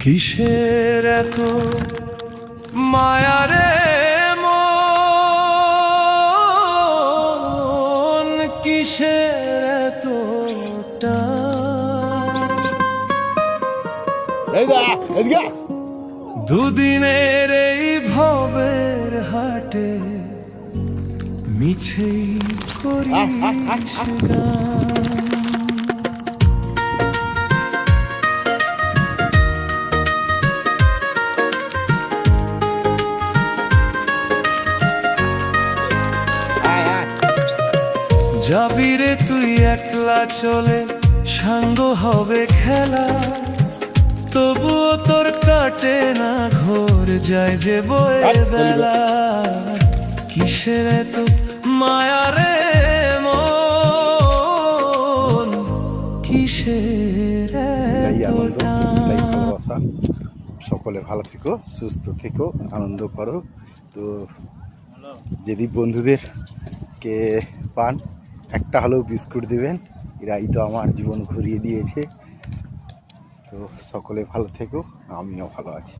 কিসের এত মায়া রে মন, কিসের এত দুদিনের এই ভবের হাটে মিছেই করিস গান। যাবি রে তুই একলা চলে, সাঙ্গ হবে খেলা, তবুও তোর কাটে না ঘোর, যায় যে বয়ে বেলা। কিসের এত মায়া রে মন, কিসের এত সকলে ভালো থেকো, সুস্থ থেকো, আনন্দ করো। তো যদি বন্ধুদেরকে পান একটা হলেও বিস্কুট দেবেন, এরাই তো আমার জীবন ঘুরিয়ে দিয়েছে। তো সকলে ভালো থেকো, আমিও ভালো আছি।